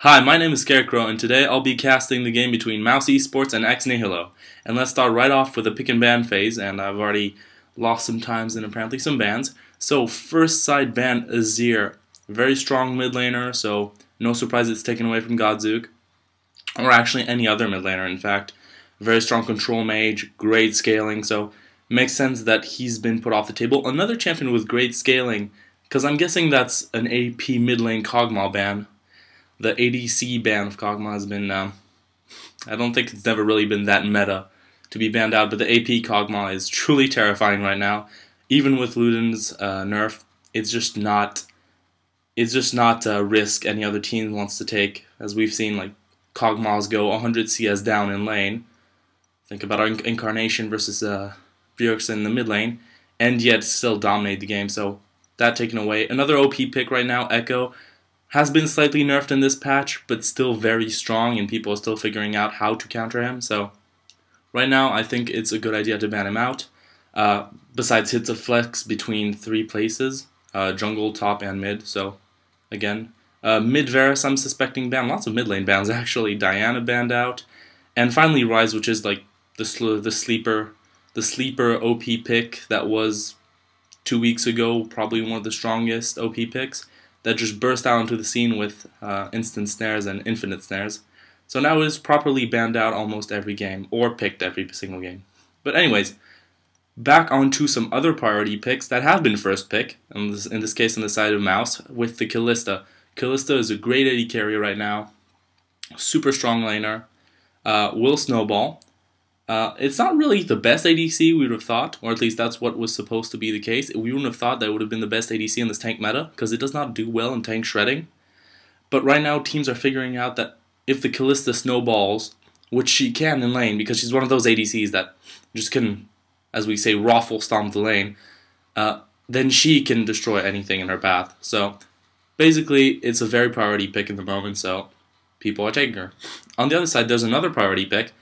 Hi, my name is Scarecrow, and today I'll be casting the game between Mouse Esports and X Nihilo. And let's start right off with the pick and ban phase, and I've already lost some times and apparently some bans. So, first side ban Azir. Very strong mid laner, so no surprise it's taken away from Godzook. Or actually any other mid laner, in fact. Very strong control mage, great scaling, so it makes sense that he's been put off the table. Another champion with great scaling, because I'm guessing that's an AP mid lane Kog'Maw ban. The ADC ban of Kog'Maw has been, I don't think it's never really been that meta to be banned out, but the AP Kog'Maw is truly terrifying right now. Even with Luden's nerf, it's just not a risk any other team wants to take, as we've seen like Kog'Maws go 100 CS down in lane. Think about our Incarnation versus Bjergsen in the mid lane, and yet still dominate the game, so that taken away. Another OP pick right now, Echo, has been slightly nerfed in this patch, but still very strong, and people are still figuring out how to counter him. So right now, I think it's a good idea to ban him out. Besides, hits a flex between 3 places, jungle, top, and mid. So again, mid Varus, I'm suspecting ban. Lots of mid lane bans actually. Diana banned out, and finally Rise, which is like the sleeper OP pick that was 2 weeks ago, probably one of the strongest OP picks, that just burst out into the scene with instant snares and infinite snares. So now it is properly banned out almost every game, or picked every single game. But anyways, back onto some other priority picks that have been first pick, in this case on the side of Mouse, with the Kalista. Kalista is a great AD carry right now, super strong laner, will snowball. It's not really the best ADC we would have thought, or at least that's what was supposed to be the case. We wouldn't have thought that it would have been the best ADC in this tank meta, because it does not do well in tank shredding. But right now teams are figuring out that if the Kalista snowballs, which she can in lane, because she's one of those ADCs that just can, as we say, raffle stomp the lane, then she can destroy anything in her path. So basically it's a very priority pick in the moment, so people are taking her. On the other side, there's another priority pick.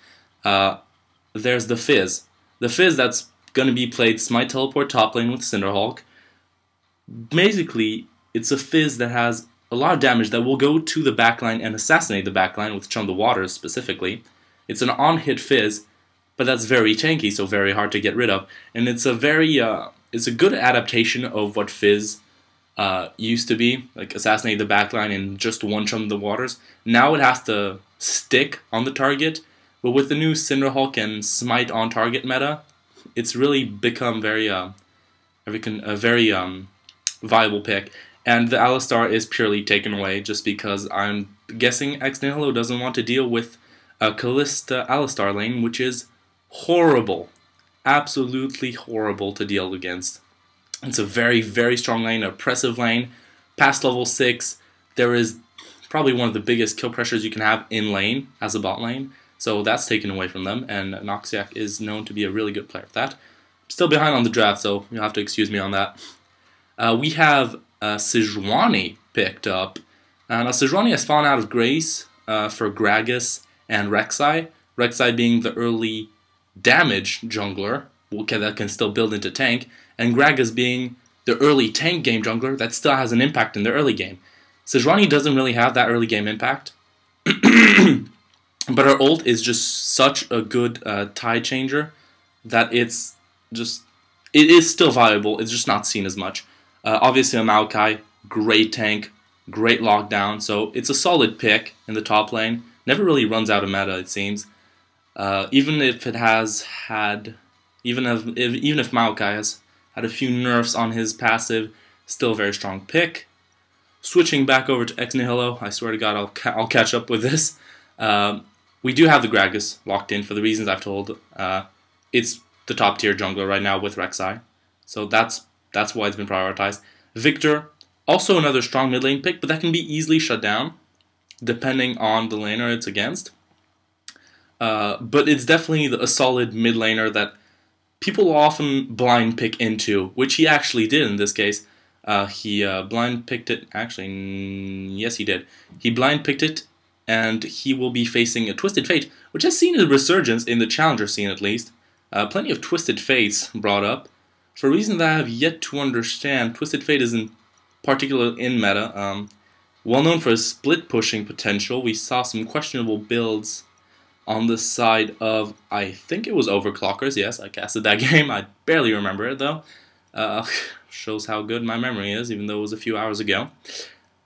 There's the Fizz. The Fizz that's going to be played Smite Teleport top lane with Cinderhulk. Basically, it's a Fizz that has a lot of damage that will go to the backline and assassinate the backline with Chum the Waters specifically. It's an on-hit Fizz, but that's very tanky, so very hard to get rid of. And it's a very, it's a good adaptation of what Fizz used to be, like assassinate the backline and just one Chum the Waters. Now it has to stick on the target. But with the new Cinderhulk and Smite on target meta, it's really become very a very viable pick. And the Alistar is purely taken away just because I'm guessing X Nihilo doesn't want to deal with a Kalista Alistar lane, which is horrible, absolutely horrible to deal against. It's a very, very strong lane, oppressive lane. Past level 6, there is probably one of the biggest kill pressures you can have in lane as a bot lane. So that's taken away from them, and Noxiac is known to be a really good player at that. Still behind on the draft, so you'll have to excuse me on that. We have Sejuani picked up. Now Sejuani has fallen out of grace for Gragas and Rek'Sai. Rek'Sai being the early damage jungler that can still build into tank, and Gragas being the early tank game jungler that still has an impact in the early game. Sejuani doesn't really have that early game impact. But her ult is just such a good tide changer that it is still viable. It's just not seen as much. Obviously, a Maokai, great tank, great lockdown. So it's a solid pick in the top lane. Never really runs out of meta, it seems. Even if Maokai has had a few nerfs on his passive, still a very strong pick. Switching back over to X Nihilo, I swear to God, I'll catch up with this. We do have the Gragas locked in for the reasons I've told. It's the top tier jungler right now with Rek'Sai, so that's why it's been prioritized. Victor, also another strong mid lane pick, but that can be easily shut down depending on the laner it's against. But it's definitely a solid mid laner that people often blind pick into, which he actually did in this case. He blind picked it. Actually, yes, he did. He blind picked it. And he will be facing a Twisted Fate, which has seen a resurgence in the Challenger scene at least. Plenty of Twisted Fates brought up. For a reason that I have yet to understand, Twisted Fate isn't particularly in meta. Well known for his split pushing potential, we saw some questionable builds on the side of, I think it was Overclockers. Yes, I casted that game. I barely remember it though. Uh, Shows how good my memory is, even though it was a few hours ago.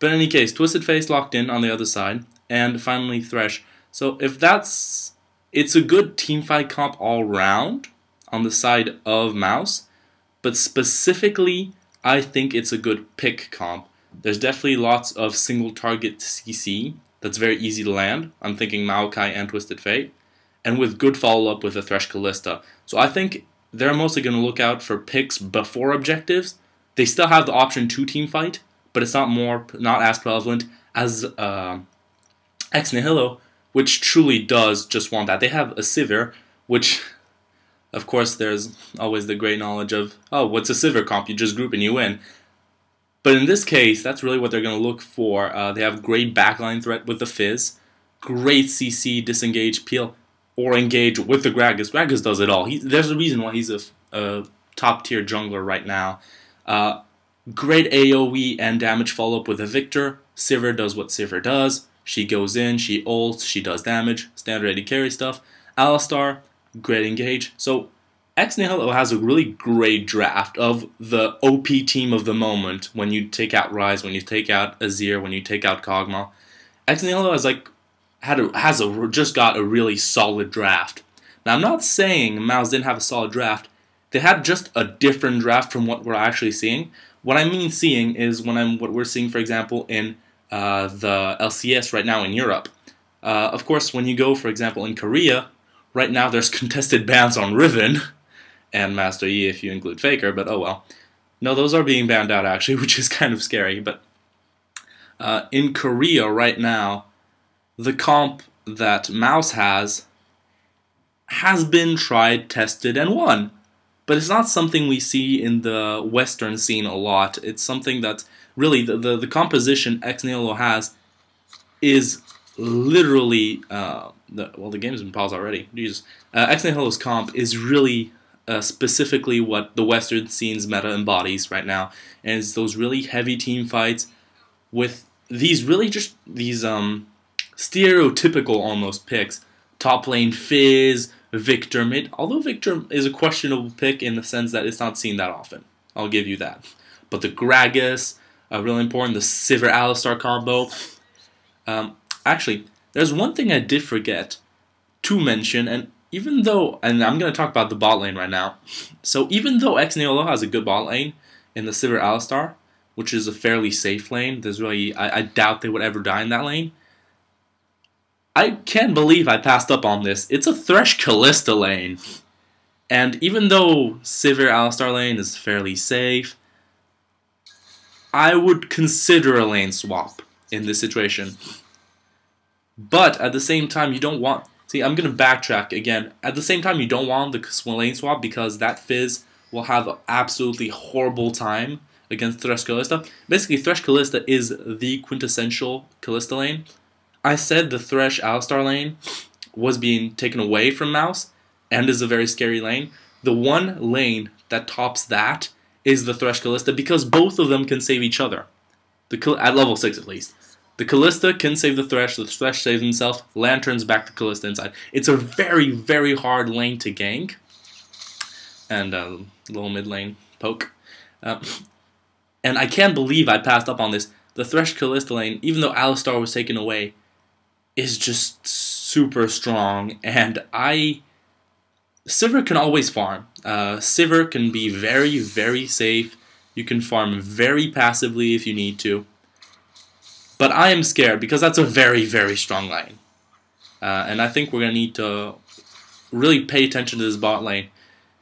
But in any case, Twisted Face locked in on the other side, and finally Thresh. So if that's... It's a good teamfight comp all round on the side of Mouse, but specifically, I think it's a good pick comp. There's definitely lots of single target CC that's very easy to land. I'm thinking Maokai and Twisted Fate, and with good follow-up with the Thresh Callista. So I think they're mostly going to look out for picks before objectives. They still have the option to teamfight, but it's not as prevalent as Ex Nihilo, which truly does just want that. They have a Sivir, which, of course, there's always the great knowledge of, oh, what's a Sivir comp? You just group and you win. But in this case, that's really what they're going to look for. They have great backline threat with the Fizz, great CC, disengage, peel, or engage with the Gragas. Gragas does it all. There's a reason why he's a top-tier jungler right now. Great AoE and damage follow-up with a Victor. Sivir does what Sivir does. She goes in, she ults, she does damage, standard AD carry stuff. Alistar, great engage. So Ex Nihilo has a really great draft of the OP team of the moment when you take out Ryze, when you take out Azir, when you take out Kog'Maw. Ex Nihilo just got a really solid draft. Now I'm not saying Mouse didn't have a solid draft. They had just a different draft from what we're actually seeing. What I mean seeing is what we're seeing, for example, in the LCS right now in Europe. Of course, when you go, for example, in Korea, right now there's contested bans on Riven and Master Yi if you include Faker, but oh well. No, those are being banned out actually, which is kind of scary. But in Korea right now, the comp that Mouse has been tried, tested, and won. But it's not something we see in the Western scene a lot. It's something that really the composition Ex Nihilo has is literally the game's been paused already. Jesus, Ex Nihilo's comp is really specifically what the Western scene's meta embodies right now, and it's those really heavy team fights with these stereotypical almost picks. Top lane Fizz, Victor mid, although Victor is a questionable pick in the sense that it's not seen that often. I'll give you that. But the Gragas, really important, the Sivir Alistar combo. Actually, there's one thing I did forget to mention, and I'm going to talk about the bot lane right now. So even though Ex Nihilo has a good bot lane in the Sivir Alistar, which is a fairly safe lane, I doubt they would ever die in that lane. I can't believe I passed up on this. It's a Thresh Callista lane. And even though Sivir Alistar lane is fairly safe, I would consider a lane swap in this situation. But at the same time, you don't want... See, I'm going to backtrack again. At the same time, you don't want the lane swap because that Fizz will have an absolutely horrible time against Thresh Callista. Basically, Thresh Callista is the quintessential Callista lane. I said the Thresh Alistar lane was being taken away from Mouse and is a very scary lane. The one lane that tops that is the Thresh Callista because both of them can save each other. At level 6 at least. The Callista can save the Thresh saves himself, Lanturns back the Callista inside. It's a very, very hard lane to gank. And little mid lane poke. And I can't believe I passed up on this. The Thresh Callista lane, even though Alistar was taken away, is just super strong, and Sivir can always farm. Sivir can be very, very safe. You can farm very passively if you need to. But I am scared because that's a very, very strong lane. And I think we're going to need to really pay attention to this bot lane.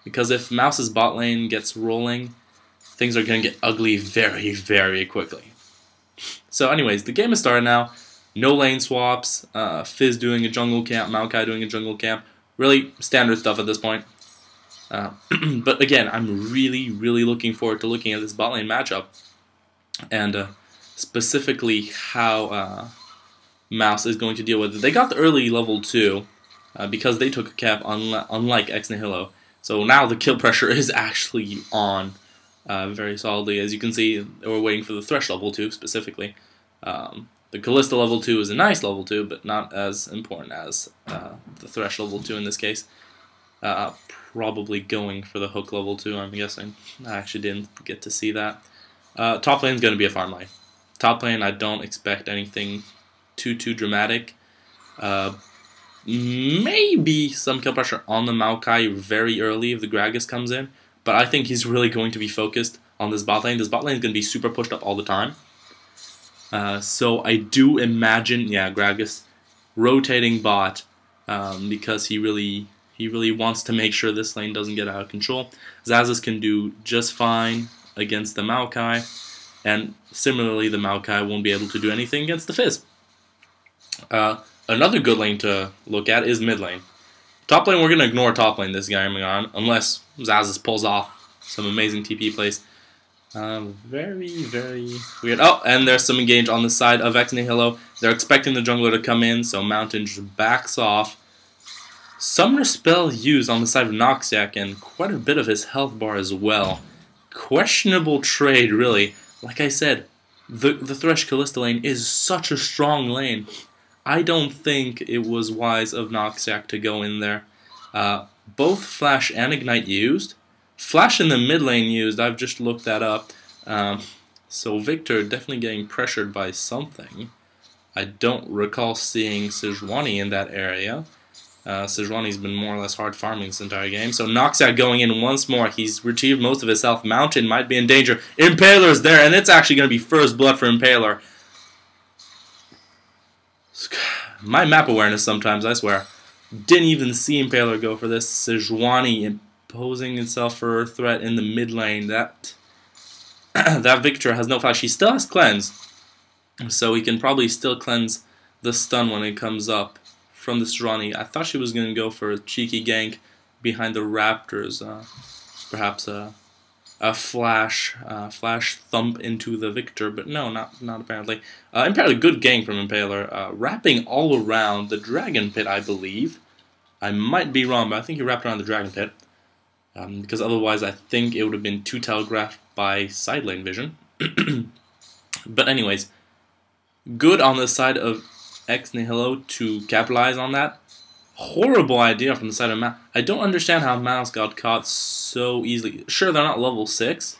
Because if Mouse's bot lane gets rolling, things are going to get ugly very, very quickly. So anyways, the game is started now. No lane swaps, Fizz doing a jungle camp, Maokai doing a jungle camp. Really standard stuff at this point. But again, I'm really, really looking forward to looking at this bot lane matchup. And specifically how Mouse is going to deal with it. They got the early level 2 because they took a cap unlike Ex Nihilo. So now the kill pressure is actually on very solidly. As you can see, we're waiting for the Thresh level 2 specifically. The Callista level 2 is a nice level 2, but not as important as the Thresh level 2 in this case. Probably going for the Hook level 2, I'm guessing. I actually didn't get to see that. Top lane is going to be a farm lane. Top lane, I don't expect anything too dramatic. Maybe some kill pressure on the Maokai very early if the Gragas comes in, but I think he's really going to be focused on this bot lane. This bot lane is going to be super pushed up all the time. So I do imagine, yeah, Gragas rotating bot because he really wants to make sure this lane doesn't get out of control. Xaxus can do just fine against the Maokai, and similarly the Maokai won't be able to do anything against the Fizz. Another good lane to look at is mid lane. Top lane, we're going to ignore top lane this game on, unless Xaxus pulls off some amazing TP plays. Very weird. Oh, and there's some engage on the side of Nihilo. They're expecting the jungler to come in, so Mountain just backs off. Summoner spell used on the side of Noxiac, and quite a bit of his health bar as well. Questionable trade, really. Like I said, the Thresh Callista lane is such a strong lane. I don't think it was wise of Noxiac to go in there. Both Flash and Ignite used. Flash in the mid lane used, I've just looked that up. So Victor definitely getting pressured by something. I don't recall seeing Sejuani in that area. Sejuani's been more or less hard farming this entire game. So Noxiac going in once more. He's retrieved most of his health. Mountain might be in danger. Impaler's there, and it's actually going to be first blood for Impaler. My map awareness sometimes, I swear. Didn't even see Impaler go for this. Sejuani imposing itself for a threat in the mid lane. That Victor has no flash. He still has cleanse, so he can probably still cleanse the stun when it comes up from the Sejuani. I thought she was going to go for a cheeky gank behind the Raptors. Perhaps a flash thump into the Victor, but no, not apparently. Impaler, good gank from Impaler. Wrapping all around the Dragon Pit, I believe. I might be wrong, but I think he wrapped around the Dragon Pit. Because otherwise I think it would have been too telegraphed by side lane vision. But anyways, good on the side of Nihilo to capitalize on that. Horrible idea from the side of Mouse. I don't understand how Mouse got caught so easily. Sure, they're not level 6,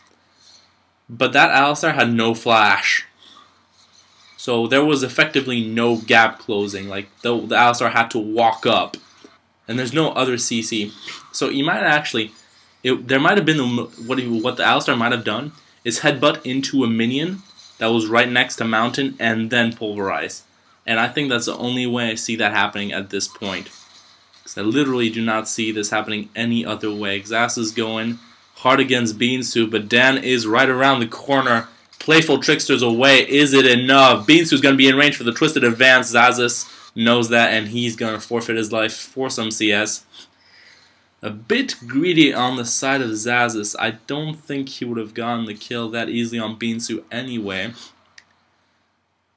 but that Alistar had no flash. So there was effectively no gap closing. Like, the Alistar had to walk up. And there's no other CC. So you might actually... there might have been... What the Alistar might have done is headbutt into a minion that was right next to Mountain and then pulverize. And I think that's the only way I see that happening at this point. Because I literally do not see this happening any other way. Xaxus is going hard against Beansu, but Dan is right around the corner. Playful Trickster's away. Is it enough? Beansu's going to be in range for the Twisted Advance. Xaxus knows that, and he's going to forfeit his life for some CS. A bit greedy on the side of Xaxus. I don't think he would have gotten the kill that easily on Beansu anyway.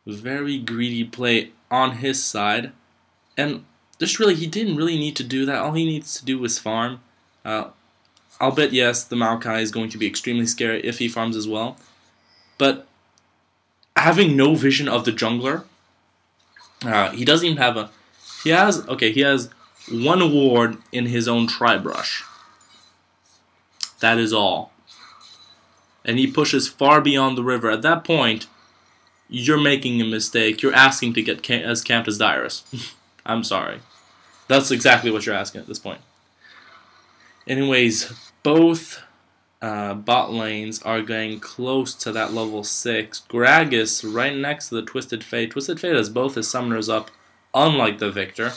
Very greedy play on his side. And just really, he didn't really need to do that. All he needs to do is farm. I'll bet, yes, the Maokai is going to be extremely scary if he farms as well. But having no vision of the jungler, he doesn't even have a... He has one ward in his own Tri-Brush. That is all. And he pushes far beyond the river. At that point, you're making a mistake. You're asking to get as camped as Dyrus. I'm sorry. That's exactly what you're asking at this point. Anyways, both bot lanes are getting close to that level 6. Gragas right next to the Twisted Fate. Twisted Fate has both his summoners up, unlike the Victor.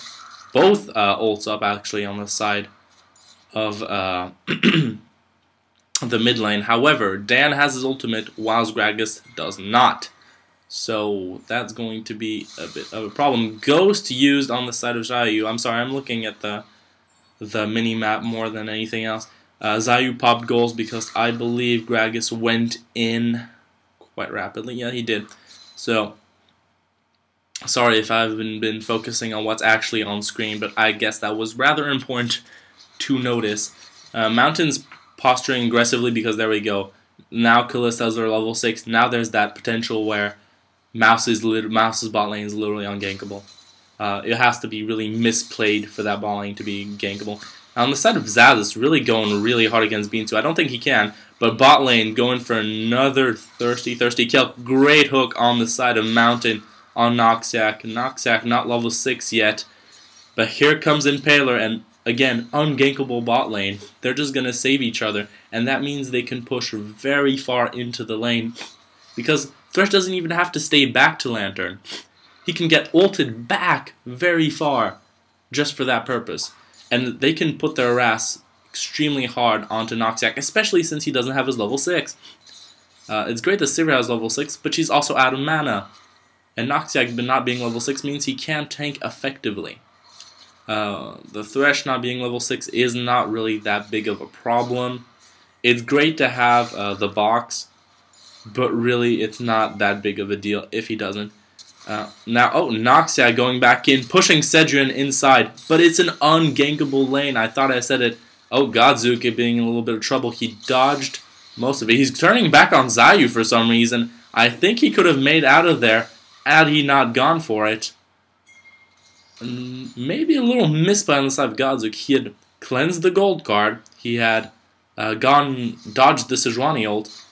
Both ults up, actually, on the side of the mid lane. However, Dan has his ultimate, whilst Gragas does not. So that's going to be a bit of a problem. Ghost used on the side of Zayu. I'm sorry, I'm looking at the mini-map more than anything else. Zayu popped goals because I believe Gragas went in quite rapidly. Yeah, he did. So, sorry if I haven't been focusing on what's actually on screen, but I guess that was rather important to notice. Mountain's posturing aggressively because there we go. Now Callista's are level 6. Now there's that potential where Mouse's bot lane is literally ungankable. It has to be really misplayed for that bot lane to be gankable. On the side of Zaz, really going really hard against Beansu. I don't think he can, but bot lane going for another thirsty kill. Great hook on the side of Mountain on Noxyak. Noxyak not level 6 yet, but here comes Impaler, and again, ungankable bot lane. They're just going to save each other, and that means they can push very far into the lane, because Thresh doesn't even have to stay back to Lantern. He can get ulted back very far just for that purpose. And they can put their ass extremely hard onto Noxyak, especially since he doesn't have his level 6. It's great that Sivir has level 6, but she's also out of mana. And Noxyak not being level 6 means he can't tank effectively. The Thresh not being level 6 is not really that big of a problem. It's great to have the box, but really it's not that big of a deal if he doesn't. Noxyak going back in, pushing Cedrian inside, but it's an ungankable lane. I thought I said it. Oh, Godzuki being in a little bit of trouble. He dodged most of it. He's turning back on Zayu for some reason. I think he could have made out of there had he not gone for it. Maybe a little misplay on the side of Godzuki. He had cleansed the gold card. He had dodged the Sejuani ult.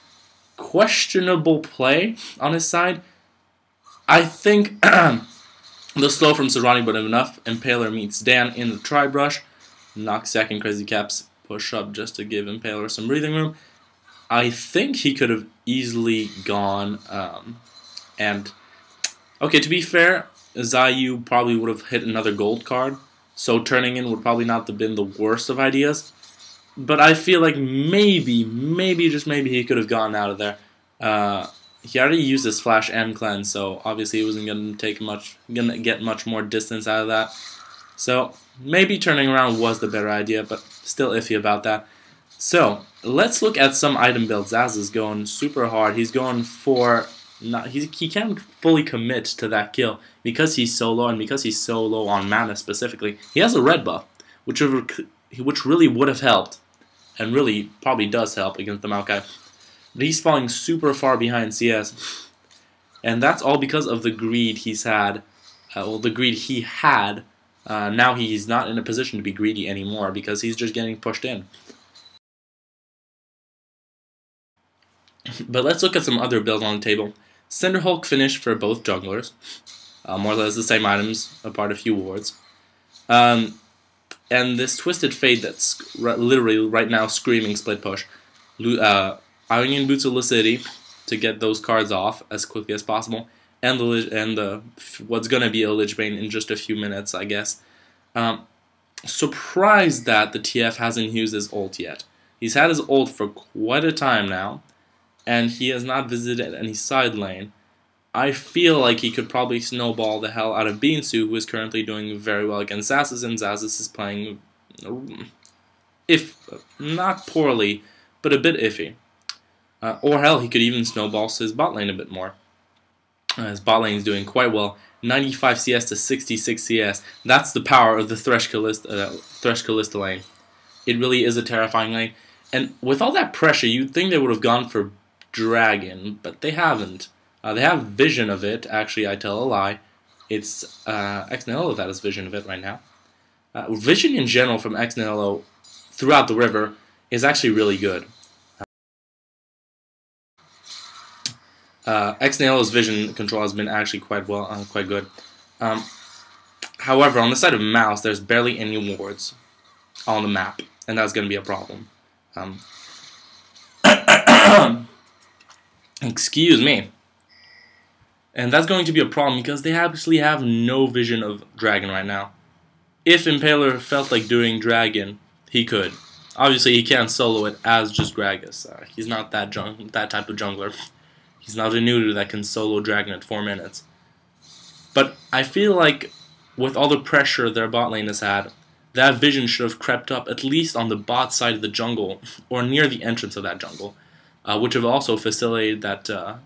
Questionable play on his side. I think the slow from Sejuani would have enough. Impaler meets Dan in the tri-brush. Noxyak and Crazy Caps push up just to give Impaler some breathing room. I think he could have easily gone. Okay, to be fair, Zayu probably would have hit another gold card. So turning in would probably not have been the worst of ideas. But I feel like maybe, just maybe he could have gotten out of there. He already used his flash and cleanse, so obviously he wasn't gonna get much more distance out of that. So maybe turning around was the better idea, but still iffy about that. So let's look at some item builds. Zaz is going super hard. He's going for he can't fully commit to that kill because he's so low, and because he's so low on mana specifically. He has a red buff, which really would have helped, and really probably does help against the Maokai. But he's falling super far behind CS. And that's all because of the greed he's had. The greed he had. Now he's not in a position to be greedy anymore because he's just getting pushed in. But let's look at some other builds on the table. Cinder Hulk finished for both junglers. More or less the same items, apart a few wards. And this Twisted Fate that's literally right now screaming split push. Ionian Boots of Lucidity to get those cards off as quickly as possible, and what's gonna be a Lich Bane in just a few minutes, I guess. Surprised that the TF hasn't used his ult yet. He's had his ult for quite a time now, and he has not visited any side lane. I feel like he could probably snowball the hell out of Beansu, who is currently doing very well against Xaxis, and Xaxis is playing, if not poorly, but a bit iffy. Or hell, he could even snowball his bot lane a bit more. His bot lane is doing quite well. 95 CS to 66 CS. That's the power of the Thresh Kalista lane. It really is a terrifying lane. And with all that pressure, you'd think they would have gone for Dragon, but they haven't. They have vision of it. Actually, I tell a lie. It's X-Nihilo that has vision of it right now. Vision in general from X-Nihilo throughout the river is actually really good. X-Nihilo's vision control has been actually quite good. However, on the side of Mouse, there's barely any wards on the map, and that's going to be a problem. Excuse me. And that's going to be a problem because they actually have no vision of Dragon right now. If Impaler felt like doing Dragon, he could. Obviously, he can't solo it as just Gragas. He's not that type of jungler. He's not a neuter that can solo Dragon at 4 minutes. But I feel like with all the pressure their bot lane has had, that vision should have crept up at least on the bot side of the jungle, or near the entrance of that jungle, which have also facilitated that,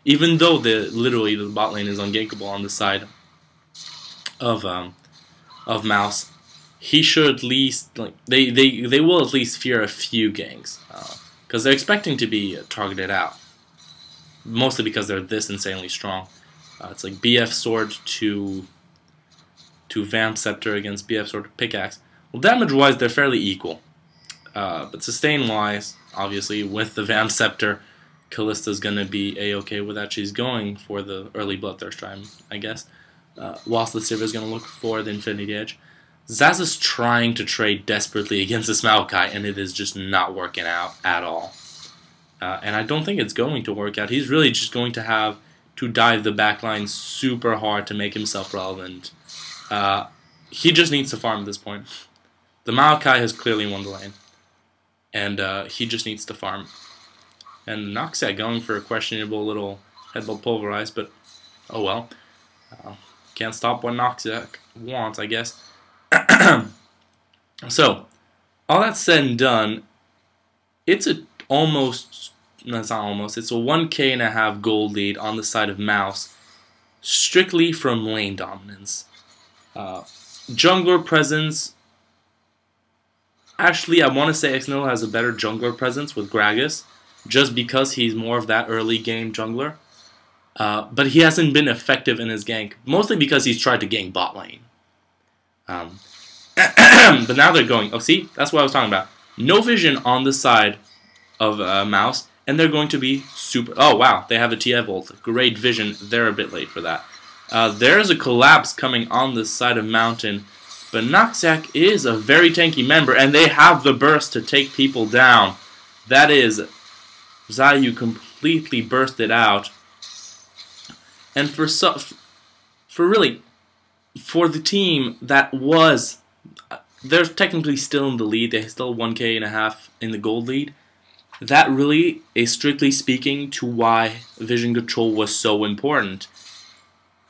even though literally the bot lane is ungankable on the side of Mouse, he should at least, like, they will at least fear a few ganks, because they're expecting to be targeted out. Mostly because they're this insanely strong. It's like BF Sword to Vamp Scepter against BF Sword to Pickaxe. Well, damage-wise, they're fairly equal. But sustain-wise, obviously, with the Vamp Scepter, Callista's going to be A-okay with that. She's going for the early Bloodthirst Rhyme, I guess. Whilst the Sivir is going to look for the Infinity Edge. Zaz is trying to trade desperately against this Maokai, and it is just not working out at all. And I don't think it's going to work out. He's really just going to have to dive the backline super hard to make himself relevant. He just needs to farm at this point. The Maokai has clearly won the lane. And he just needs to farm. And Noxia going for a questionable little headbutt pulverize, but oh well. Can't stop what Noxia wants, I guess. So, all that said and done, it's a almost, no, it's not almost, it's a 1K.5 gold lead on the side of Mouse, strictly from lane dominance. Jungler presence, actually I want to say Nihilo has a better jungler presence with Gragas, just because he's more of that early game jungler. But he hasn't been effective in his gank, mostly because he's tried to gank bot lane. But now they're going, oh see, that's what I was talking about. No vision on the side of Mouse, and they're going to be super, oh wow, they have a TF ult. Great vision, they're a bit late for that. There's a collapse coming on the side of Mountain, but Noxia is a very tanky member, and they have the burst to take people down. That is, Zayu completely bursted out. And for the team that was, they're technically still in the lead, they still 1K.5 in the gold lead. That really is strictly speaking to why vision control was so important.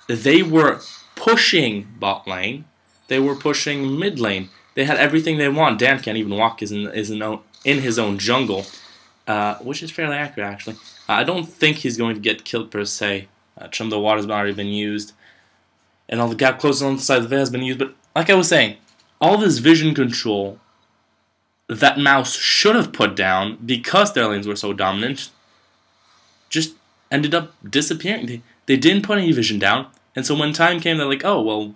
They were pushing bot lane, they were pushing mid lane, they had everything they want. Dan can't even walk in his own jungle, which is fairly accurate actually. I don't think he's going to get killed per se. Chum the Water's already been used, and all the gap closes on the side of the veil has been used, but like I was saying, all this vision control that Mouse should have put down because their lanes were so dominant just ended up disappearing. They didn't put any vision down, and so when time came, they're like, oh, well,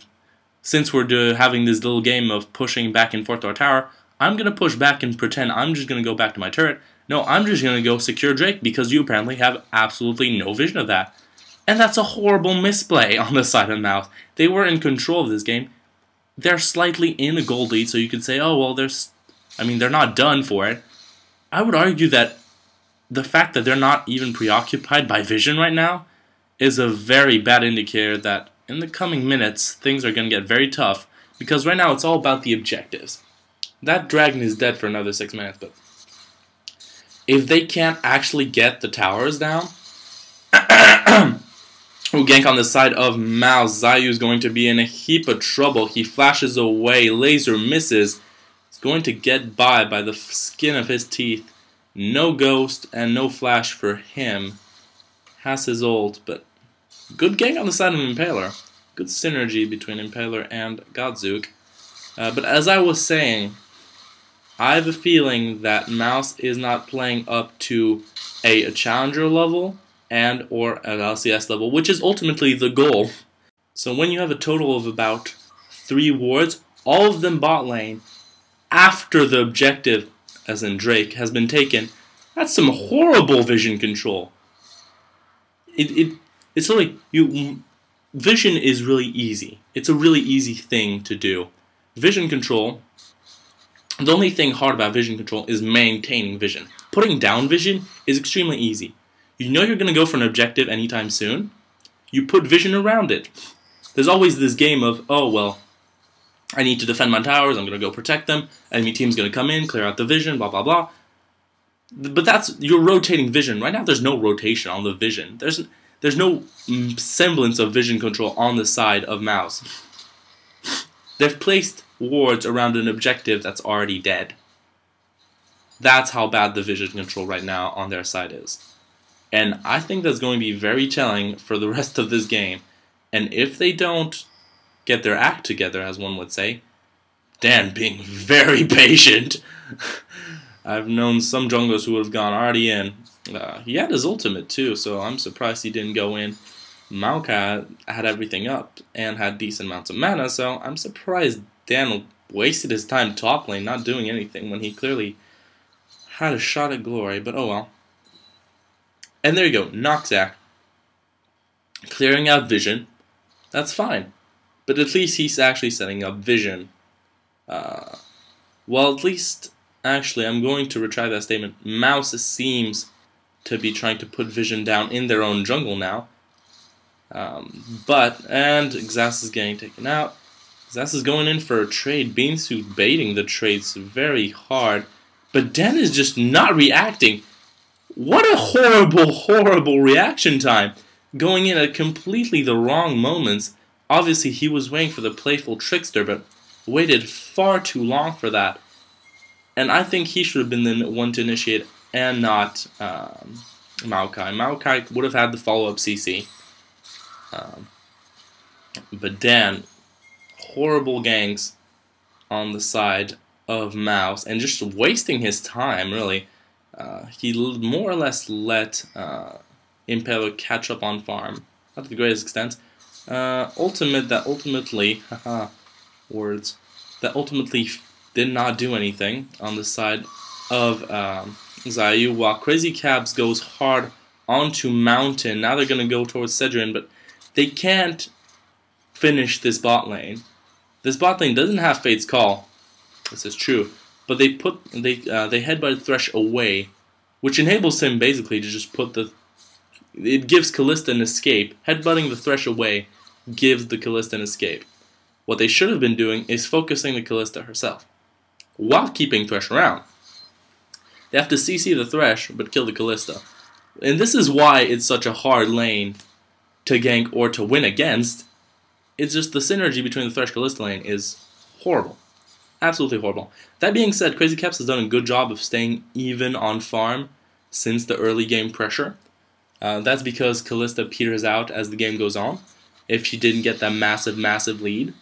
since we're having this little game of pushing back and forth to our tower, I'm going to push back and pretend I'm just going to go back to my turret. No, I'm just going to go secure Drake because you apparently have absolutely no vision of that. And that's a horrible misplay on the side of Mouse. They were in control of this game. They're slightly in a gold lead, so you could say, oh, well, they're not done for it. I would argue that the fact that they're not even preoccupied by vision right now is a very bad indicator that in the coming minutes, things are going to get very tough, because right now it's all about the objectives. That dragon is dead for another 6 minutes, but if they can't actually get the towers down, who gank on the side of Mouse, Zayu is going to be in a heap of trouble. He flashes away, laser misses. He's going to get by the skin of his teeth. No ghost and no flash for him. Has his ult, but good gank on the side of Impaler. Good synergy between Impaler and Godzook. But as I was saying, I have a feeling that Mouse is not playing up to a challenger level and or an LCS level, which is ultimately the goal. So when you have a total of about 3 wards, all of them bot lane, after the objective, as in Drake, has been taken, that's some horrible vision control. It's like, vision is really easy. It's a really easy thing to do. Vision control, the only thing hard about vision control is maintaining vision. Putting down vision is extremely easy. You know you're going to go for an objective anytime soon. You put vision around it. There's always this game of, oh, well, I need to defend my towers, I'm going to go protect them, enemy team's going to come in, clear out the vision, blah, blah, blah. But that's, you're rotating vision. Right now there's no rotation on the vision. There's no semblance of vision control on the side of Mouse. They've placed wards around an objective that's already dead. That's how bad the vision control right now on their side is. And I think that's going to be very telling for the rest of this game. And if they don't get their act together, as one would say, Dan being very patient. I've known some junglers who have gone already in. He had his ultimate too, so I'm surprised he didn't go in. Maokai had everything up and had decent amounts of mana, so I'm surprised Dan wasted his time top lane not doing anything when he clearly had a shot at glory, but oh well. And there you go, Noxac clearing out vision. That's fine. But at least he's actually setting up vision. Well, at least, actually, I'm going to retract that statement. Mouse seems to be trying to put vision down in their own jungle now. And Xas is getting taken out. Xas is going in for a trade. Beansuit baiting the trades very hard. But Dan is just not reacting. What a horrible, horrible reaction time. Going in at completely the wrong moments. Obviously, he was waiting for the playful trickster, but waited far too long for that. And I think he should have been the one to initiate and not Maokai. Maokai would have had the follow-up CC. But Dan, horrible ganks on the side of Mouse, and just wasting his time, really. He more or less let Impaler catch up on farm. Not to the greatest extent. Ultimately did not do anything on the side of Zayu, while Crazy Cabs goes hard onto Mountain. Now they're going to go towards Cedrian, but they can't finish this bot lane. This bot lane doesn't have Fate's Call. This is true, but they headbutt Thresh away, which enables him basically to just put the. It gives Kalista an escape. Headbutting the Thresh away gives the Kalista an escape. What they should have been doing is focusing the Kalista herself, while keeping Thresh around. They have to CC the Thresh, but kill the Kalista. And this is why it's such a hard lane to gank or to win against. It's just the synergy between the Thresh-Kalista lane is horrible. Absolutely horrible. That being said, Crazy Caps has done a good job of staying even on farm since the early game pressure. That's because Kalista peters out as the game goes on. If she didn't get that massive, massive lead,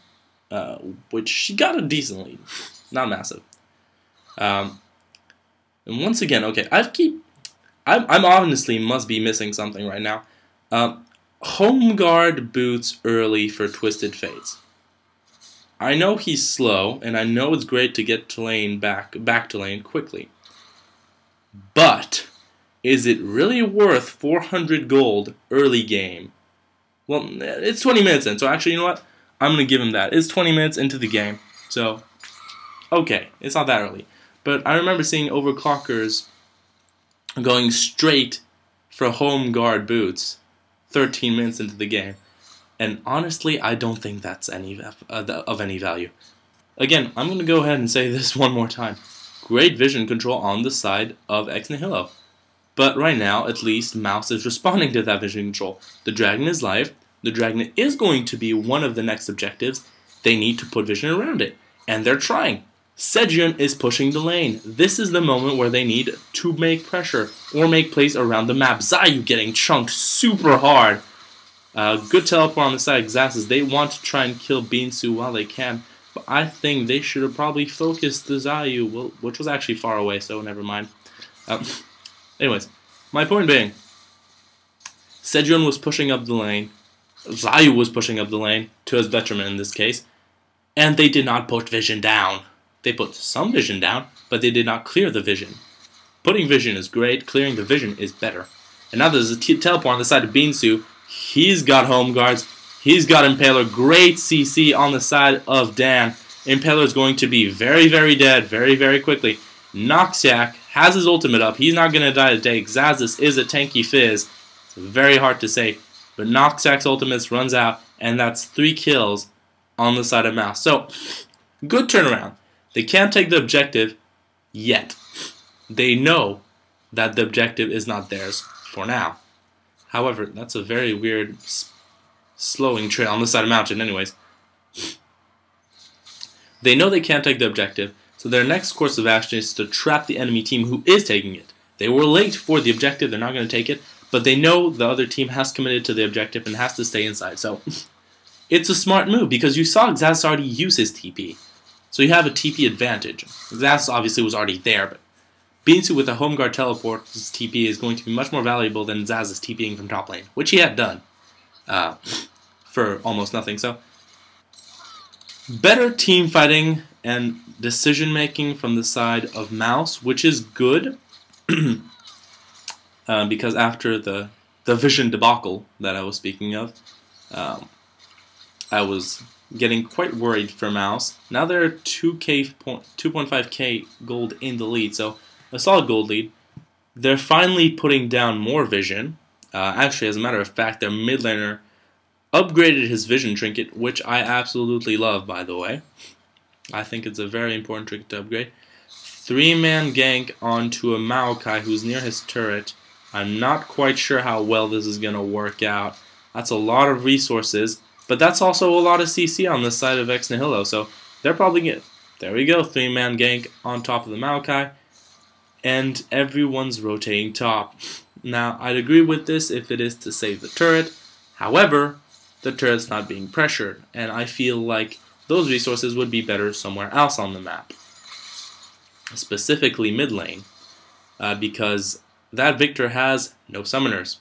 which she got a decent lead, not massive. And once again, okay, I'm honestly must be missing something right now. Home guard boots early for Twisted Fates. I know he's slow, and I know it's great to get to lane back to lane quickly. But is it really worth 400 gold early game? Well, it's 20 minutes in, so actually, you know what? I'm going to give him that. It's 20 minutes into the game, so okay, it's not that early. But I remember seeing overclockers going straight for home guard boots 13 minutes into the game. And honestly, I don't think that's of any value. Again, I'm going to go ahead and say this one more time. Great vision control on the side of Nihilo. But right now, at least, Mouse is responding to that vision control. The dragon is live. The dragon is going to be one of the next objectives. They need to put vision around it. And they're trying. Cedrian is pushing the lane. This is the moment where they need to make pressure or make plays around the map. Zayu getting chunked super hard. Good teleport on the side of Xaxis. They want to try and kill Beansu while they can. But I think they should have probably focused the Zayu, which was actually far away, so never mind. Anyways, my point being, Cedrian was pushing up the lane. Zayu was pushing up the lane, to his detriment in this case. And they did not put vision down. They put some vision down, but they did not clear the vision. Putting vision is great, clearing the vision is better. And now there's a teleport on the side of Beansu. He's got home guards. He's got Impaler. Great CC on the side of Dan. Impaler is going to be very, very dead very, very quickly. Noxac has his ultimate up. He's not going to die today. Xaxis is a tanky fizz. It's very hard to say. But Noxac's ultimate runs out, and that's 3 kills on the side of Mouse. So, good turnaround. They can't take the objective yet. They know that the objective is not theirs for now. However, that's a very weird slowing trail on the side of Mountain anyways. They know they can't take the objective, so their next course of action is to trap the enemy team who is taking it. They were late for the objective, they're not going to take it, but they know the other team has committed to the objective and has to stay inside. So, it's a smart move because you saw Xaxis already use his TP. So you have a TP advantage. Xaxis obviously was already there, but Beansu with a home guard teleport, his TP is going to be much more valuable than Xaxis TPing from top lane, which he had done. uh, for almost nothing. So better team fighting and decision making from the side of Mouse, which is good because after the vision debacle that I was speaking of, I was getting quite worried for Mouse. Now they're 2.5k gold in the lead, so a solid gold lead. They're finally putting down more vision. Actually, as a matter of fact, their mid laner upgraded his vision trinket, which I absolutely love, by the way. I think it's a very important trinket to upgrade. 3-man gank onto a Maokai who's near his turret. I'm not quite sure how well this is going to work out. That's a lot of resources, but that's also a lot of CC on the side of Nihilo, so they're probably good. There we go, 3-man gank on top of the Maokai, and everyone's rotating top. Now, I'd agree with this if it is to save the turret. However, the turret's not being pressured, and I feel like those resources would be better somewhere else on the map. Specifically mid lane, because that Victor has no summoners.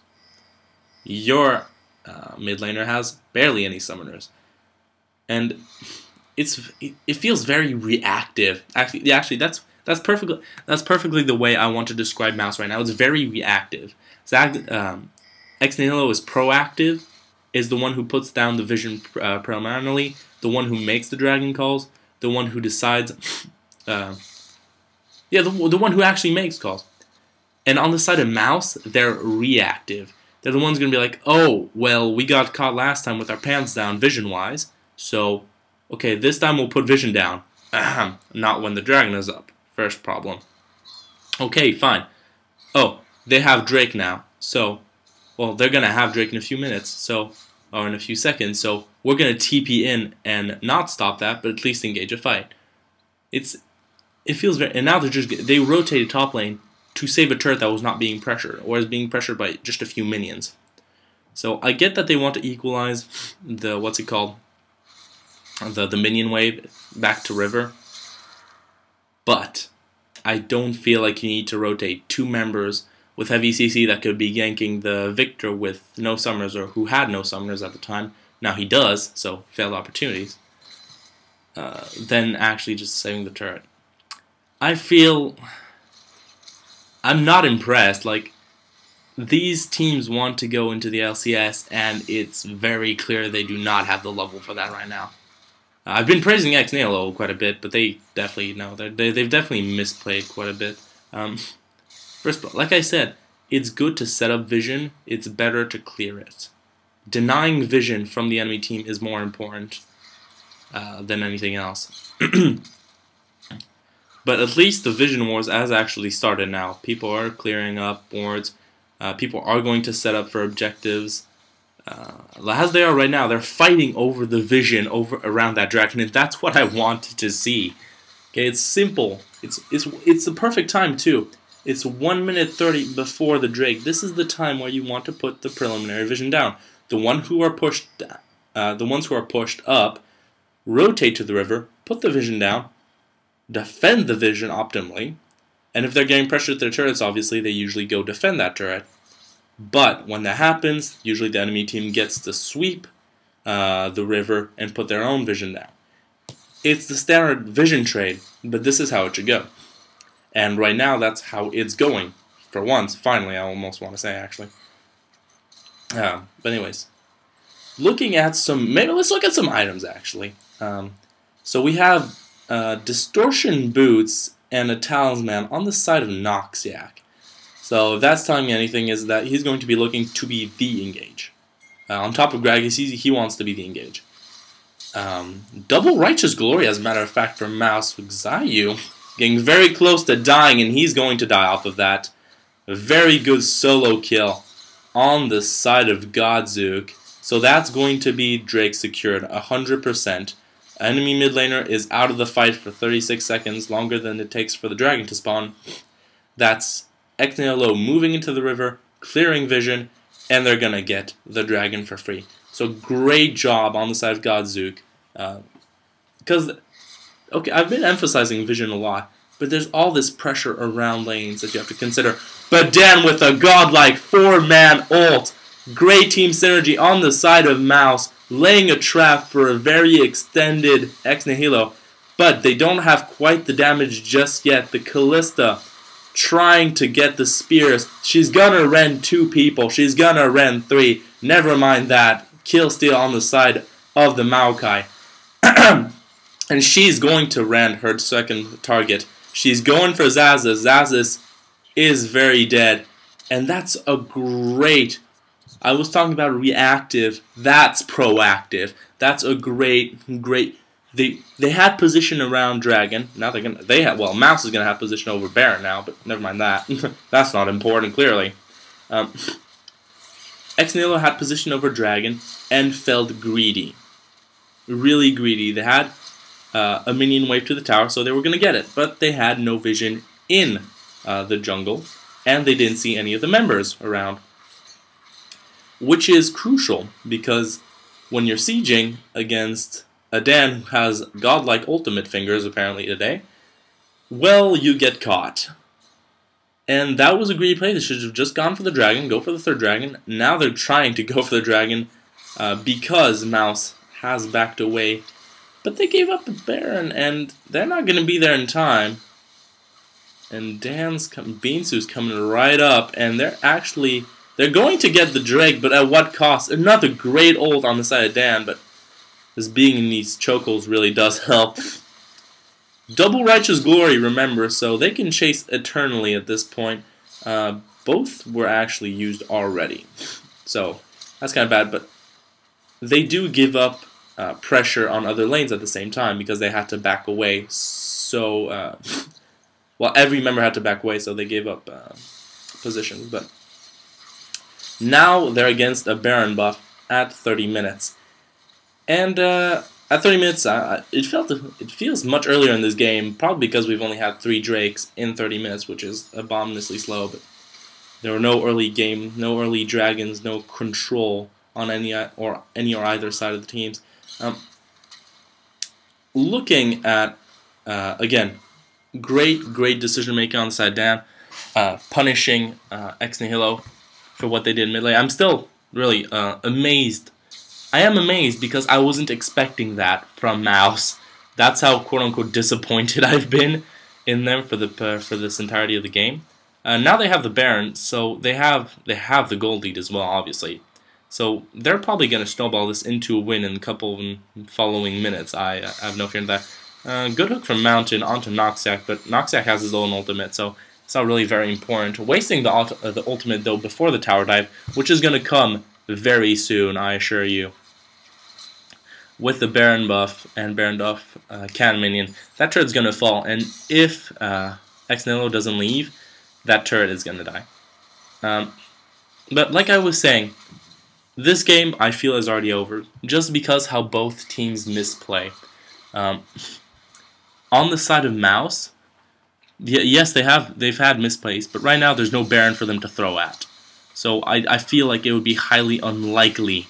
Your mid laner has barely any summoners, and it feels very reactive. Actually, that's perfectly the way I want to describe Mouse right now. It's very reactive. Nihilo is proactive, is the one who puts down the vision primarily, the one who makes the dragon calls, the one who decides. The one who actually makes calls. And on the side of Mouse, they're reactive. They're the ones going to be like, oh, well, we got caught last time with our pants down vision-wise, so, okay, this time we'll put vision down. Ahem. Not when the dragon is up. First problem. Okay, fine. Oh, they have Drake now, so, well, they're going to have Drake in a few minutes, or in a few seconds, so we're going to TP in and not stop that, but at least engage a fight. It feels very, and now they rotated top lane to save a turret that was not being pressured, or is being pressured by just a few minions. So I get that they want to equalize the, the minion wave back to river, but I don't feel like you need to rotate 2 members with heavy CC that could be ganking the Victor with no summoners, or who had no summoners at the time. Now he does, so failed opportunities. Then actually just saving the turret. I feel I'm not impressed. Like, these teams want to go into the LCS, and it's very clear they do not have the level for that right now. I've been praising Nihilo quite a bit, but they definitely they've definitely misplayed quite a bit. First, like I said, it's good to set up vision. It's better to clear it. Denying vision from the enemy team is more important than anything else. But at least the vision wars has actually started now. People are clearing up boards. People are going to set up for objectives. As they are right now, they're fighting over the vision around that dragon, and that's what I wanted to see. Okay, it's simple. It's the perfect time too. It's 1 minute 30 before the Drake. This is the time where you want to put the preliminary vision down. The ones who are pushed up, rotate to the river, put the vision down, defend the vision optimally, and if they're getting pressure at their turrets, obviously they usually go defend that turret. But when that happens, usually the enemy team gets to sweep the river and put their own vision down. It's the standard vision trade, but this is how it should go. And right now, that's how it's going. For once, finally, I almost want to say, actually. But anyways, maybe let's look at some items, actually. So we have Distortion Boots and a Talisman on the side of Noxiac. So if that's telling me anything, is that he's going to be looking to be the engage. On top of Gragas, he wants to be the engage. Double Righteous Glory, as a matter of fact, for Mouse with Xayou. Getting very close to dying, and he's going to die off of that. A very good solo kill on the side of Godzook. So that's going to be Drake secured 100%. Enemy mid laner is out of the fight for 36 seconds, longer than it takes for the dragon to spawn. That's Nihilo moving into the river, clearing vision, and they're going to get the dragon for free. So great job on the side of Godzook. Because, okay, I've been emphasizing vision a lot, but there's all this pressure around lanes that you have to consider. But Dan with a godlike 4-man ult Great team synergy on the side of Mouse, laying a trap for a very extended Ex Nihilo. But they don't have quite the damage just yet. The Callista trying to get the spears. She's gonna rend 2 people. She's gonna rend 3. Never mind that. Kill steal on the side of the Maokai. And she's going to rend her second target. She's going for Zazas. Zazas is very dead. And that's a great... I was talking about reactive. That's proactive. That's a great... They had position around Dragon. Now they're gonna... Well, Mouse is going to have position over Baron now, but never mind that. That's not important, clearly. Ex Nihilo had position over Dragon and felt greedy. Really greedy. They had a minion wave to the tower, so they were going to get it. But they had no vision in the jungle, and they didn't see any of the members around. Which is crucial, because when you're sieging against a Dan who has godlike ultimate fingers, apparently today, well, you get caught. And that was a greedy play. They should have just gone for the dragon, go for the third dragon. Now they're trying to go for the dragon because Mouse has backed away. But they gave up the Baron, and they're not going to be there in time. And Beansu's coming right up, and they're going to get the Drake, but at what cost? Another great ult on the side of Dan, but this being in these chokeholds really does help. Double Righteous Glory, remember, so they can chase eternally at this point. Both were actually used already, so that's kind of bad, but they do give up pressure on other lanes at the same time because they had to back away. So, well, every member had to back away, so they gave up positions. But now they're against a Baron buff at 30 minutes, and at 30 minutes, it feels much earlier in this game, probably because we've only had 3 Drakes in 30 minutes, which is abominably slow. But there were no early dragons, no control on any or either side of the teams. Looking at again, great decision making on the side down, punishing Ex Nihilo for what they did in mid lane. I'm still really amazed. I am amazed because I wasn't expecting that from Mouse. That's how quote unquote disappointed I've been in them for this entirety of the game. Now they have the Baron, so they have the gold lead as well, obviously. So they're probably going to snowball this into a win in a couple of following minutes. I have no fear in that. Good hook from Mountain onto Noxac, but Noxac has his own ultimate, so it's not really very important. Wasting the ultimate, though, before the tower dive, which is going to come very soon, I assure you. With the Baron buff and Baron buff cannon minion, that turret's going to fall, and if Ex Nihilo doesn't leave, that turret is going to die. But like I was saying, this game, I feel, is already over, just because how both teams misplay. On the side of Mouse, yes, they've had misplays, but right now there's no Baron for them to throw at. So I feel like it would be highly unlikely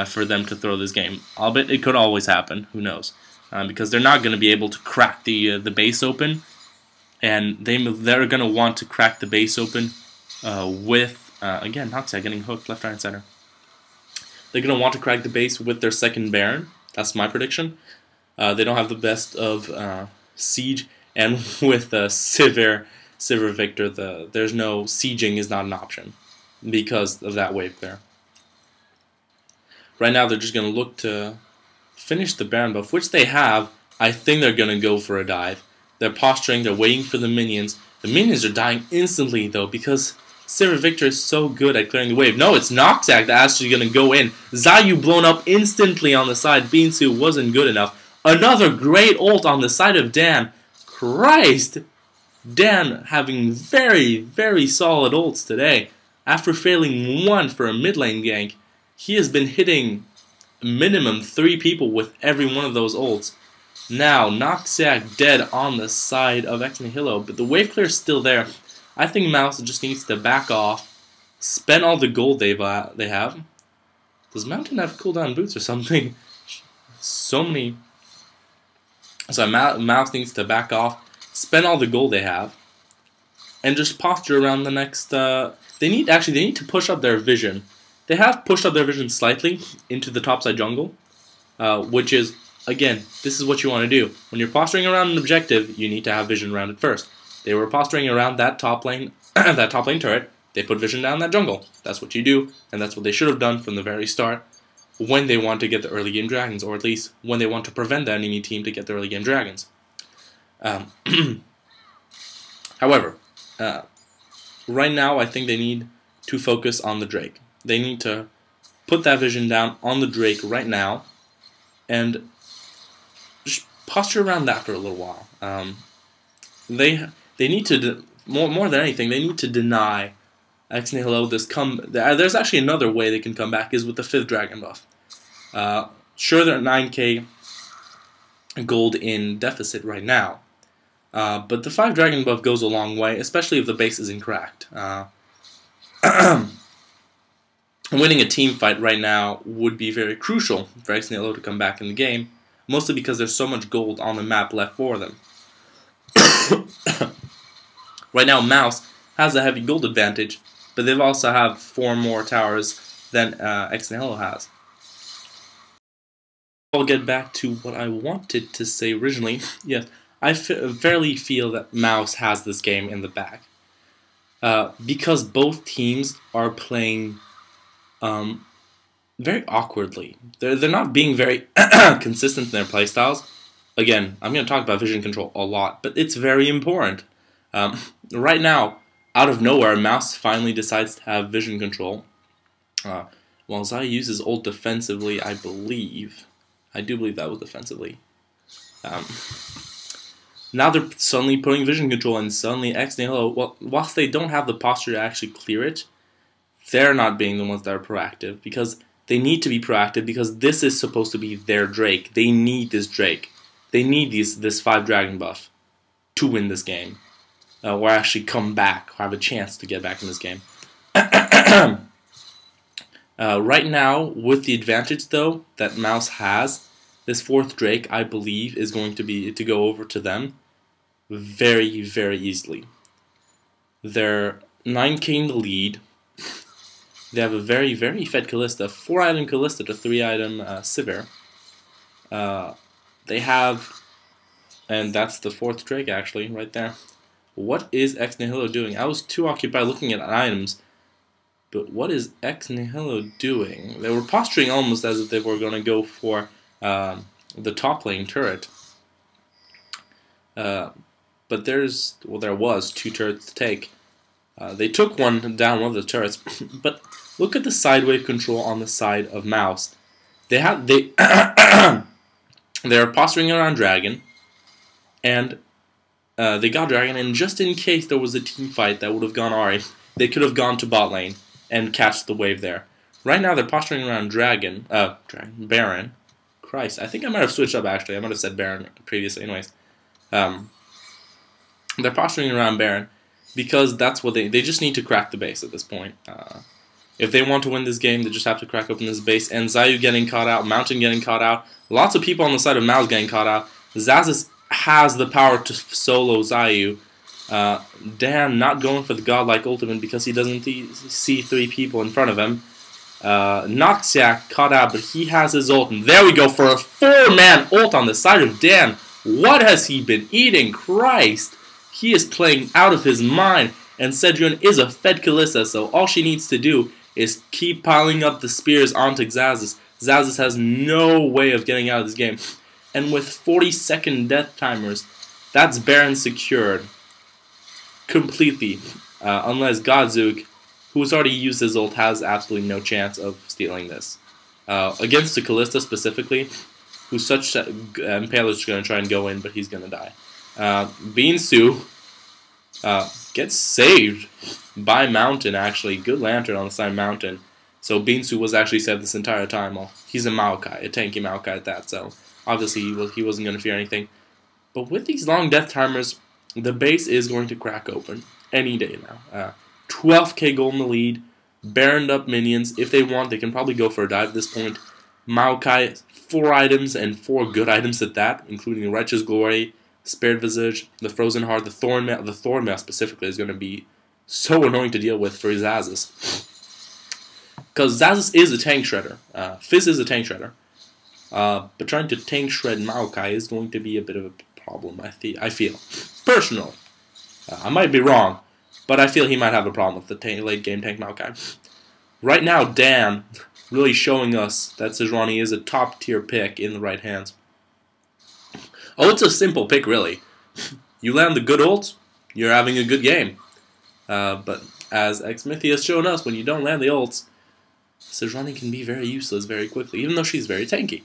for them to throw this game. Albeit it could always happen, who knows? Because they're not going to be able to crack the base open, and they're going to want to crack the base open with... again, Noxac getting hooked left, right, and center. They're going to want to crack the base with their second Baron. That's my prediction. They don't have the best of Siege, and with Sivir Victor, there's no sieging is not an option because of that wave there. Right now, they're just going to look to finish the Baron buff, which they have. I think they're going to go for a dive. They're posturing. They're waiting for the minions. The minions are dying instantly, though, because Sivir Victor is so good at clearing the wave. No, it's Noxac that's actually going to go in. Zayu blown up instantly on the side. Beansu wasn't good enough. Another great ult on the side of Dan. Christ! Dan having very solid ults today. After failing one for a mid lane gank, he has been hitting minimum 3 people with every one of those ults. Now, Noxac dead on the side of Ex Nihilo, but the wave clear is still there. I think Mouse just needs to back off, spend all the gold they have. Does Mountain have cooldown boots or something? So many. So Mouse needs to back off, spend all the gold they have, and just posture around the next. They need to push up their vision. They have pushed up their vision slightly into the topside jungle, which is, again, this is what you want to do. When you're posturing around an objective, you need to have vision around it first. They were posturing around that top lane, that top lane turret. They put vision down that jungle. That's what you do, and that's what they should have done from the very start when they want to get the early game dragons, or at least when they want to prevent the enemy team to get the early game dragons. However, right now I think they need to focus on the Drake. They need to put that vision down on the Drake right now and just posture around that for a little while. They need to, more than anything, they need to deny X Nihilo this there's actually another way they can come back, is with the 5th dragon buff. Sure, they're at 9k gold in deficit right now, but the 5 dragon buff goes a long way, especially if the base isn't cracked. Winning a team fight right now would be very crucial for X Nihilo to come back in the game, mostly because there's so much gold on the map left for them. Right now, Mouse has a heavy gold advantage, but they also have 4 more towers than X Nihilo has. I'll get back to what I wanted to say originally. Yes, I fairly feel that Mouse has this game in the bag. Because both teams are playing very awkwardly. They're not being very consistent in their playstyles. Again, I'm going to talk about vision control a lot, but it's very important. Right now, out of nowhere, Mouse finally decides to have vision control. While Zai uses ult defensively, I do believe that was defensively. Now they're suddenly putting vision control, and suddenly X Nihilo, well, whilst they don't have the posture to actually clear it, they're not being the ones that are proactive, because they need to be proactive, because this is supposed to be their Drake. They need this Drake. They need this 5 dragon buff to win this game, or actually come back, or have a chance to get back in this game. Right now, with the advantage though that Mouse has, this 4th Drake, I believe, is going to go over to them very, very easily. They're 9k in the lead. They have a very, very fed Kalista, 4-item Kalista to 3-item Sivir. They have, and that's the 4th Drake actually, right there. What is X Nihilo doing? I was too occupied looking at items, but what is X Nihilo doing? They were posturing almost as if they were going to go for the top lane turret. But there was 2 turrets to take. They took one down, one of the turrets, but look at the side wave control on the side of Mouse. They are posturing around Dragon, and they got Dragon, and just in case there was a team fight that would have gone Ahri, they could have gone to bot lane and catch the wave there. Right now they're posturing around Baron. Christ, I think I might have switched up actually. I might have said Baron previously anyways. They're posturing around Baron because that's what they just need to crack the base at this point. If they want to win this game, they just have to crack open this base. And Zayu getting caught out, Mountain getting caught out, lots of people on the side of Mouse getting caught out. Xaxis has the power to solo Zayu. Dan not going for the godlike ultimate because he doesn't see 3 people in front of him. Noxiac caught out, but he has his ult. And there we go for a 4-man ult on the side of Dan. What has he been eating? Christ! He is playing out of his mind. And Cedrion is a fed Kalista, so all she needs to do is keep piling up the spears onto Xaxis. Xaxis has no way of getting out of this game. And with 40-second death timers, that's Baron secured completely. Unless Godzug, who's already used his ult, has absolutely no chance of stealing this. Against the Kalista specifically, who's such that Impaler's going to try and go in, but he's going to die. Beansu gets saved by Mountain, actually. Good lantern on the side of Mountain. So Beansu was actually saved this entire time. Well, he's a Maokai, a tanky Maokai at that, so obviously he wasn't going to fear anything. But with these long death timers, the base is going to crack open any day now. 12k gold in the lead, Baroned up minions. If they want, they can probably go for a dive at this point. Maokai, 4 items and 4 good items at that, including Righteous Glory, Spared Visage, the Frozen Heart, the Thorn Mail specifically is going to be so annoying to deal with for Xazus. Because Xazus is a tank shredder. Fizz is a tank shredder. But trying to tank shred Maokai is going to be a bit of a problem, I feel. Personal. I might be wrong, but I feel he might have a problem with the late game tank Maokai. Right now, Dan really showing us that Sejuani is a top tier pick in the right hands. Oh, it's a simple pick, really. You land the good ults, you're having a good game. But as Xmithia has shown us, when you don't land the ults, Sejuani can be very useless very quickly, even though she's very tanky.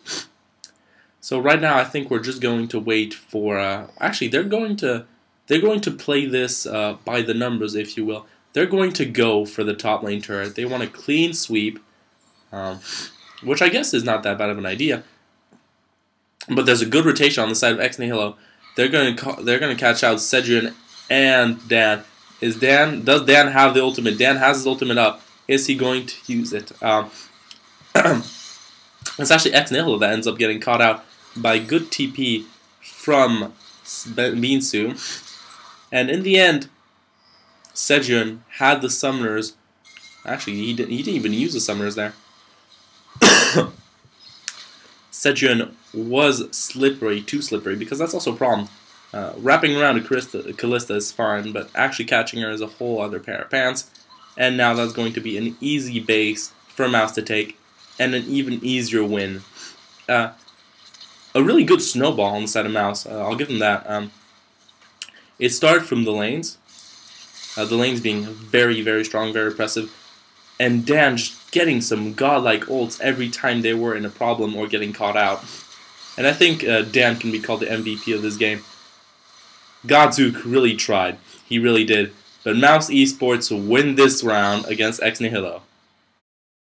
So right now, I think we're just going to wait for. Actually, they're going to play this by the numbers, if you will. They're going to go for the top lane turret. They want a clean sweep, which I guess is not that bad of an idea. But there's a good rotation on the side of X Nihilo. They're going to catch out Cedrian and Dan. Does Dan have the ultimate? Dan has his ultimate up. Is he going to use it? It's actually X Nihilo that ends up getting caught out by good TP from Binsu. And in the end, Cedrian had the summoners. Actually, he didn't even use the summoners there. Cedrian was slippery, too slippery, because that's also a problem. Wrapping around a Callista is fine, but actually catching her is a whole other pair of pants. And now that's going to be an easy base for Mouse to take, and an even easier win. A really good snowball on the side of Mouse, I'll give him that. It started from the lanes being very, very strong, very impressive, and Dan just getting some godlike ults every time they were in a problem or getting caught out. And I think Dan can be called the MVP of this game. Godzook really tried. He really did. But Mouse Esports win this round against X Nihilo.